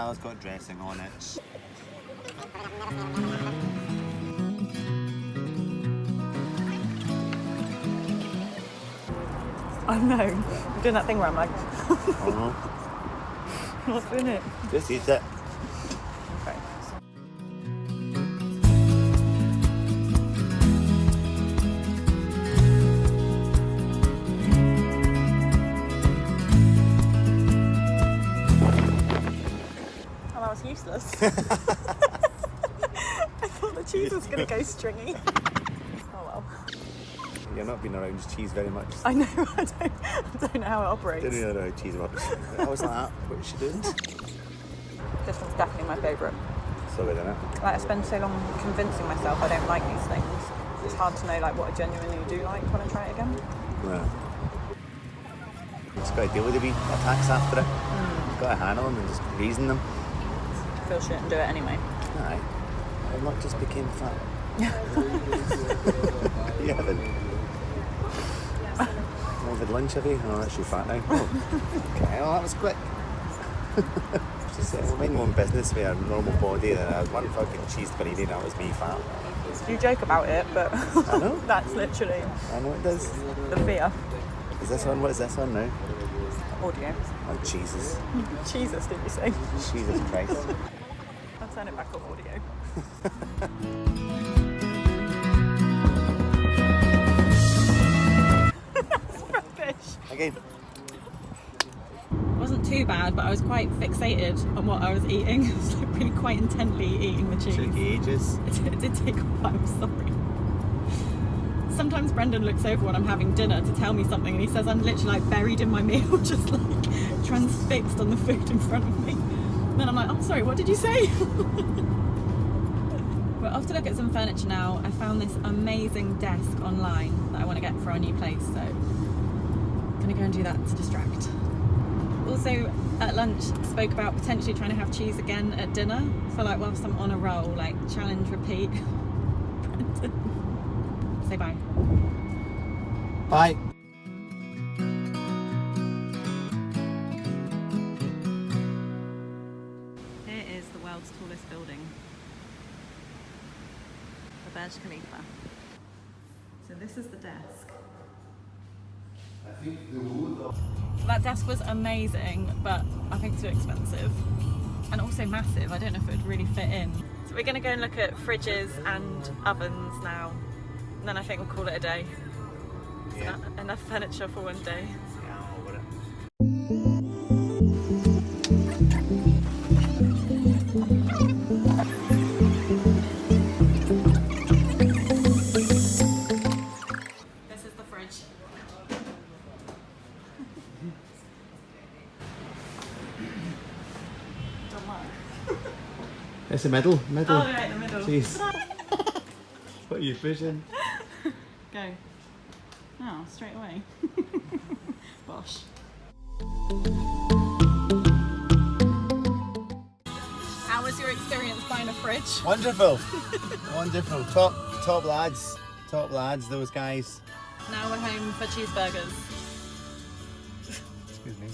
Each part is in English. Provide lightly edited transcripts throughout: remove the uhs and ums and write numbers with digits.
salad's got dressing on it. I know. I'm doing that thing where I'm like, what's in it? Just eat it. Okay. Oh, that was useless. I thought the cheese was going to go stringy. Oh well. You're not been around cheese very much. I know, I don't know how it operates. I don't know how cheese works. I was like that. What is she doing? This one's definitely my favourite. So good, isn't it? Like, I spend so long convincing myself I don't like these things. It's hard to know like what I genuinely do like when I try it again. Yeah. Just got to deal with the wee attacks after it. Just got to handle them and just reason them. Feel shit and do it anyway. Aye. I've not just became fat. You haven't. Over lunch, have you? Oh, that's you fat now. Oh. Okay, well, that was quick. Just mind my own business with a normal body, and I had one fucking cheese panini, and that was me fat. You joke about it, but I know. that's literally I know it does. the fear. Is this on? What is this on now? Audio. Oh, Jesus. Jesus, did you say? Jesus Christ. I'll turn it back off audio. Again. It wasn't too bad, but I was quite fixated on what I was eating. I was like really quite intently eating the cheese. Took ages. It did take a while, I'm sorry. Sometimes Brendan looks over when I'm having dinner to tell me something and he says I'm literally like buried in my meal, just like transfixed on the food in front of me. And then I'm like, I'm sorry, what did you say? We're off to look at some furniture now. I found this amazing desk online that I want to get for our new place, so I'm gonna go and do that to distract. Also at lunch spoke about potentially trying to have cheese again at dinner. So like whilst I'm on a roll, like challenge, repeat. Say bye. Bye. Here is the world's tallest building, the Burj Khalifa. So this is the desk. So that desk was amazing, but I think too expensive. And also massive, I don't know if it would really fit in. So we're gonna go and look at fridges and ovens now. And then I think we'll call it a day. Yeah. Enough furniture for one day. Yeah, I'm over it. This is the fridge. Don't work. It's the middle. Oh, right, the middle. Jeez. What are you fishing? Go. Oh, straight away. Bosh. How was your experience buying a fridge? Wonderful. Wonderful. Top lads. Top lads, those guys. Now we're home for cheeseburgers. Excuse me.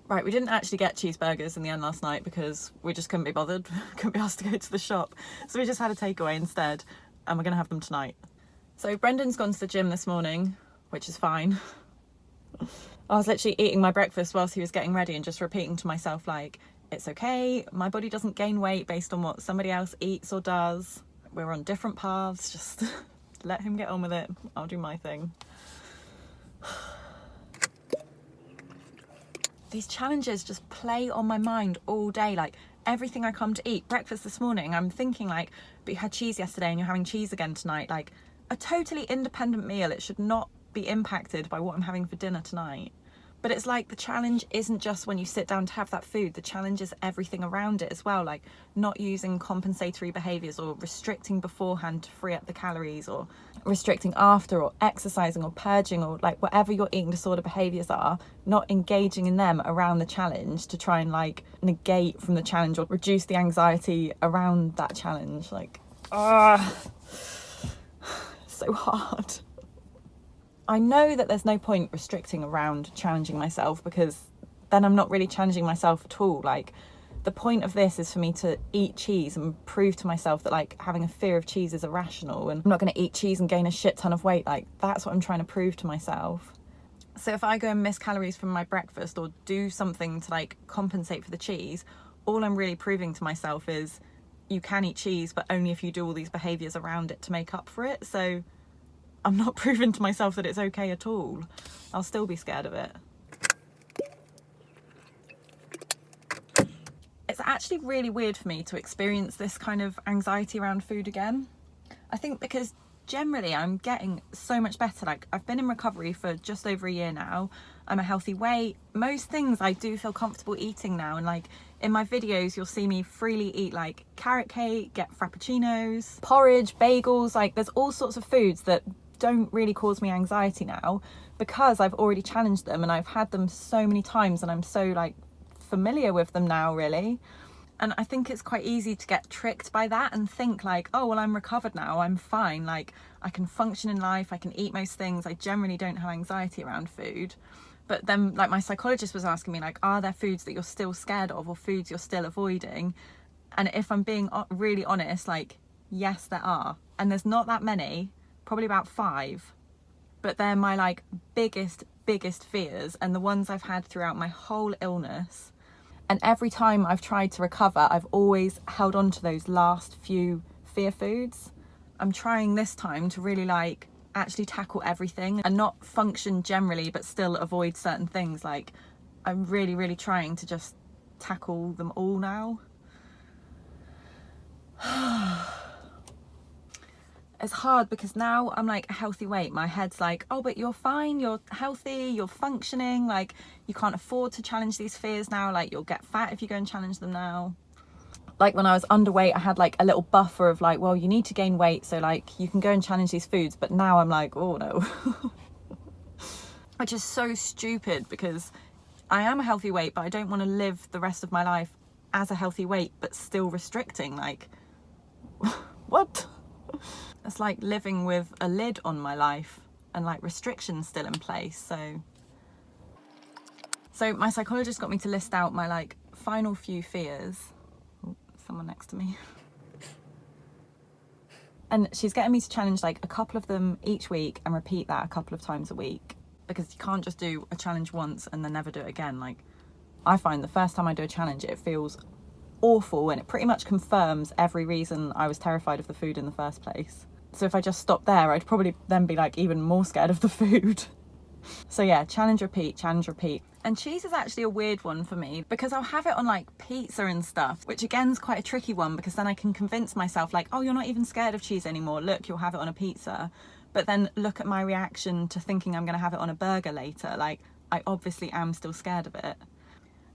Right, we didn't actually get cheeseburgers in the end last night because we just couldn't be bothered. Couldn't be asked to go to the shop. So we just had a takeaway instead, and we're going to have them tonight. So Brendan's gone to the gym this morning, which is fine. I was literally eating my breakfast whilst he was getting ready and just repeating to myself, like, it's okay, my body doesn't gain weight based on what somebody else eats or does. We're on different paths, just let him get on with it. I'll do my thing. These challenges just play on my mind all day, like everything I come to eat. Breakfast this morning, I'm thinking like, but you had cheese yesterday and you're having cheese again tonight. Like a totally independent meal. It should not be impacted by what I'm having for dinner tonight. But it's like the challenge isn't just when you sit down to have that food. The challenge is everything around it as well, like not using compensatory behaviours or restricting beforehand to free up the calories, or restricting after, or exercising or purging, or like whatever your eating disorder behaviours are, not engaging in them around the challenge to try and like negate from the challenge or reduce the anxiety around that challenge. Like, so hard. I know that there's no point restricting around challenging myself because then I'm not really challenging myself at all. Like, the point of this is for me to eat cheese and prove to myself that like having a fear of cheese is irrational, and I'm not going to eat cheese and gain a shit ton of weight. Like, that's what I'm trying to prove to myself. So if I go and miss calories from my breakfast or do something to like compensate for the cheese, all I'm really proving to myself is you can eat cheese, but only if you do all these behaviours around it to make up for it. So I'm not proving to myself that it's okay at all. I'll still be scared of it. It's actually really weird for me to experience this kind of anxiety around food again. I think because generally I'm getting so much better. Like, I've been in recovery for just over a year now. I'm a healthy weight. Most things I do feel comfortable eating now, and like in my videos you'll see me freely eat like carrot cake, get frappuccinos, porridge, bagels. Like, there's all sorts of foods that don't really cause me anxiety now because I've already challenged them and I've had them so many times and I'm so like familiar with them now, really. And I think it's quite easy to get tricked by that and think like, oh well, I'm recovered now, I'm fine, like I can function in life, I can eat most things, I generally don't have anxiety around food. But then like my psychologist was asking me like, are there foods that you're still scared of or foods you're still avoiding? And if I'm being really honest, like, yes there are, and there's not that many, probably about 5, but they're my like biggest fears and the ones I've had throughout my whole illness. And every time I've tried to recover, I've always held on to those last few fear foods. I'm trying this time to really like actually tackle everything and not function generally, but still avoid certain things. Like, I'm really trying to just tackle them all now. It's hard because now I'm like a healthy weight. My head's like, oh, but you're fine, you're healthy, you're functioning, like you can't afford to challenge these fears now, like you'll get fat if you go and challenge them now. Like when I was underweight, I had like a little buffer of like, well, you need to gain weight, so like you can go and challenge these foods. But now I'm like, oh no. Which is so stupid because I am a healthy weight, but I don't want to live the rest of my life as a healthy weight but still restricting. Like, what? It's like living with a lid on my life and like restrictions still in place. So my psychologist got me to list out my like final few fears. Oh, someone next to me. And she's getting me to challenge like a couple of them each week and repeat that a couple of times a week, because you can't just do a challenge once and then never do it again. Like, I find the first time I do a challenge, it feels awful and it pretty much confirms every reason I was terrified of the food in the first place. So if I just stopped there, I'd probably then be like even more scared of the food. So yeah, challenge, repeat, challenge, repeat. And cheese is actually a weird one for me because I'll have it on like pizza and stuff, which again is quite a tricky one because then I can convince myself like, oh, you're not even scared of cheese anymore. Look, you'll have it on a pizza. But then look at my reaction to thinking I'm going to have it on a burger later. Like, I obviously am still scared of it.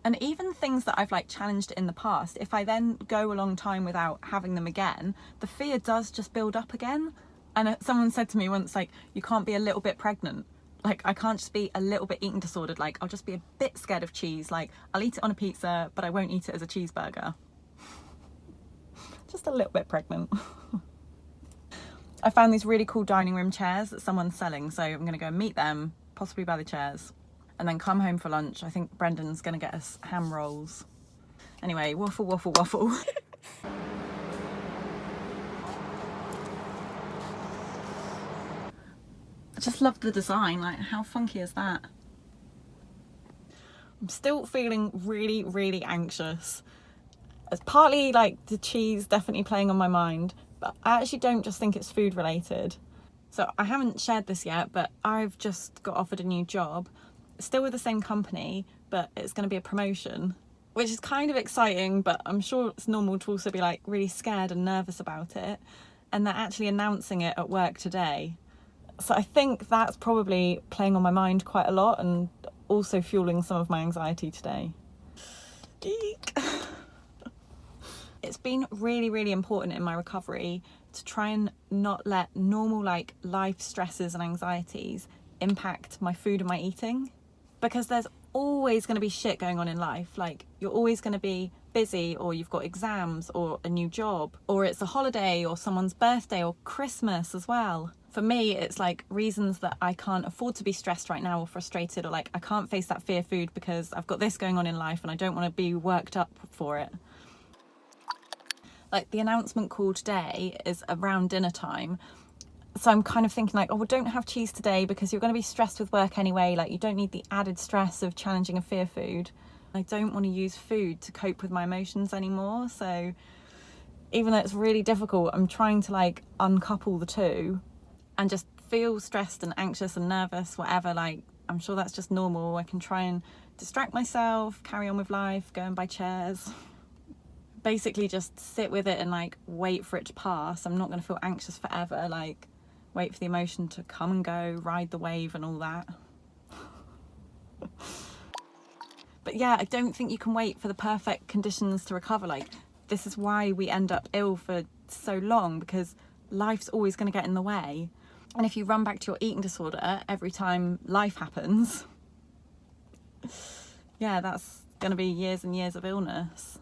And even things that I've like challenged in the past, if I then go a long time without having them again, the fear does just build up again. And someone said to me once, like, you can't be a little bit pregnant. Like, I can't just be a little bit eating disordered. Like, I'll just be a bit scared of cheese. Like, I'll eat it on a pizza, but I won't eat it as a cheeseburger. Just a little bit pregnant. I found these really cool dining room chairs that someone's selling. So I'm going to go and meet them, possibly buy the chairs, and then come home for lunch. I think Brendan's going to get us ham rolls. Anyway, waffle, waffle, waffle. I just love the design. Like, how funky is that? I'm still feeling really anxious. It's partly like the cheese definitely playing on my mind, but I actually don't just think it's food related. So I haven't shared this yet, but I've just got offered a new job, still with the same company, but it's going to be a promotion, which is kind of exciting, but I'm sure it's normal to also be like really scared and nervous about it. And they're actually announcing it at work today. So I think that's probably playing on my mind quite a lot and also fueling some of my anxiety today. Eek. It's been really important in my recovery to try and not let normal like life stresses and anxieties impact my food and my eating, because there's always going to be shit going on in life. Like, you're always going to be busy, or you've got exams or a new job, or it's a holiday or someone's birthday or Christmas as well. For me, it's like reasons that I can't afford to be stressed right now or frustrated, or like I can't face that fear food because I've got this going on in life and I don't want to be worked up for it. Like the announcement call today is around dinner time. So I'm kind of thinking like, oh, well, don't have cheese today because you're going to be stressed with work anyway. Like you don't need the added stress of challenging a fear food. I don't want to use food to cope with my emotions anymore. So even though it's really difficult, I'm trying to like uncouple the two and just feel stressed and anxious and nervous, whatever. Like, I'm sure that's just normal. I can try and distract myself, carry on with life, go and buy chairs. Basically just sit with it and like wait for it to pass. I'm not going to feel anxious forever. Like, wait for the emotion to come and go, ride the wave and all that. But yeah, I don't think you can wait for the perfect conditions to recover. Like, this is why we end up ill for so long, because life's always going to get in the way. And if you run back to your eating disorder every time life happens, yeah, that's going to be years and years of illness.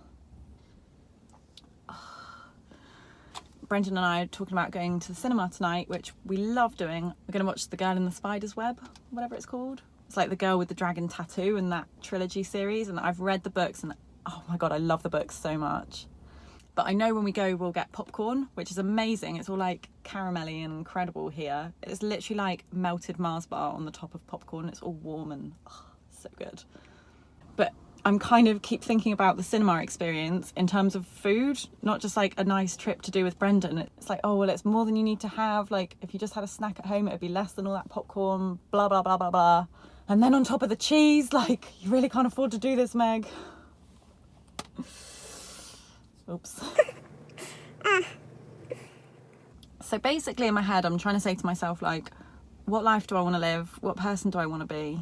Brendan and I are talking about going to the cinema tonight, which we love doing. We're going to watch The Girl in the Spider's Web, whatever it's called. It's like the girl with the dragon tattoo in that trilogy series, and I've read the books and oh my god, I love the books so much. But I know when we go we'll get popcorn, which is amazing. It's all like caramelly and incredible here. It's literally like melted Mars bar on the top of popcorn. It's all warm and so good. But I'm kind of keep thinking about the cinema experience in terms of food, not just like a nice trip to do with Brendan. It's like, oh, well, it's more than you need to have. Like, if you just had a snack at home, it would be less than all that popcorn, blah, blah, blah, blah, blah. And then on top of the cheese, like, you really can't afford to do this, Meg. Oops. So basically in my head, I'm trying to say to myself, like, what life do I want to live? What person do I want to be?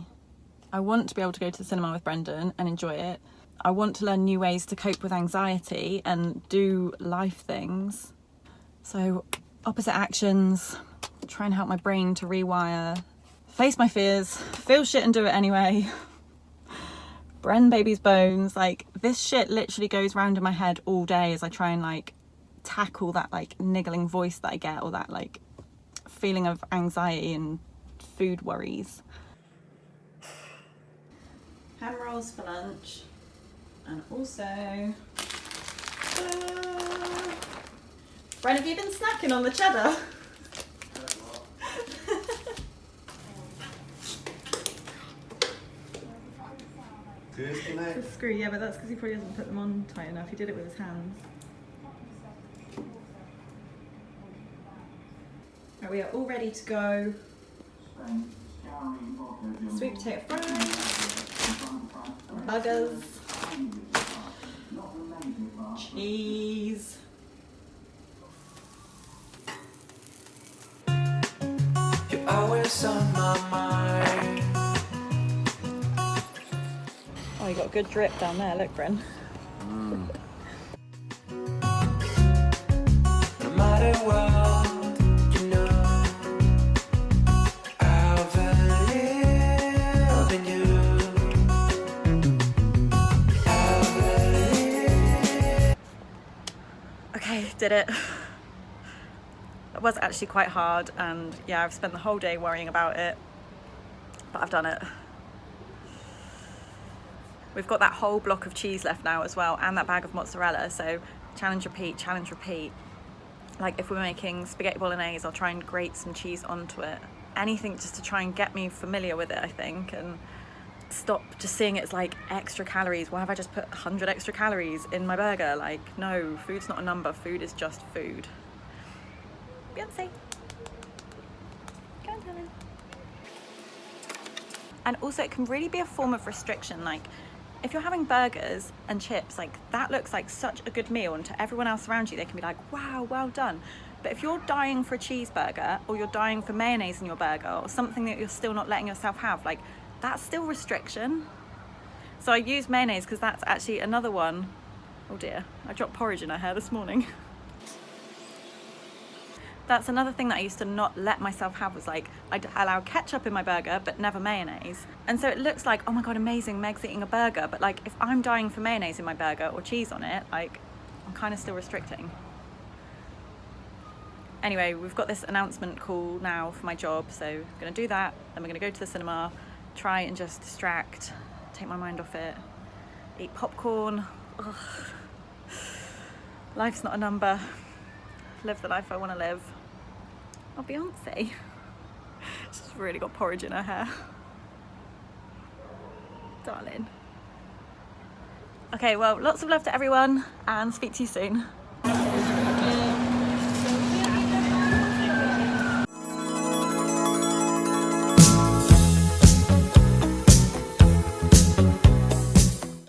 I want to be able to go to the cinema with Brendan and enjoy it. I want to learn new ways to cope with anxiety and do life things. So opposite actions, try and help my brain to rewire, face my fears, feel shit and do it anyway. Bren baby's bones, like this shit literally goes round in my head all day as I try and like tackle that like niggling voice that I get, or that like feeling of anxiety and food worries. Ham rolls for lunch, and also Bren, have you been snacking on the cheddar? The screw, yeah, but that's because he probably hasn't put them on tight enough. He did it with his hands. Right, we are all ready to go. Sweet potato fries, burgers, cheese. You're always on my mind. Oh, you got a good drip down there, look, Bren. No matter what, you know, I believe in you. I believe. Okay, did it. It was actually quite hard, and yeah, I've spent the whole day worrying about it, but I've done it. We've got that whole block of cheese left now as well, and that bag of mozzarella, so challenge, repeat, challenge, repeat. Like if we're making spaghetti bolognese, I'll try and grate some cheese onto it. Anything just to try and get me familiar with it, I think, and stop just seeing it as like extra calories. Why have I just put 100 extra calories in my burger? Like, no, food's not a number, food is just food. Beyonce. Go on, Helen. And also it can really be a form of restriction. Like if you're having burgers and chips, like that looks like such a good meal, and to everyone else around you they can be like, wow, well done. But if you're dying for a cheeseburger, or you're dying for mayonnaise in your burger, or something that you're still not letting yourself have, like that's still restriction. So I use mayonnaise because that's actually another one. Oh dear, I dropped porridge in her hair this morning. That's another thing that I used to not let myself have, was like, I'd allow ketchup in my burger, but never mayonnaise. And so it looks like, oh my God, amazing, Meg's eating a burger. But like, if I'm dying for mayonnaise in my burger or cheese on it, like, I'm kind of still restricting. Anyway, we've got this announcement call now for my job, so I'm gonna do that, then we're gonna go to the cinema, try and just distract, take my mind off it, eat popcorn. Ugh. Life's not a number. Live the life I want to live. Oh, Beyonce. She's really got porridge in her hair. Darling. Okay, well, lots of love to everyone and speak to you soon.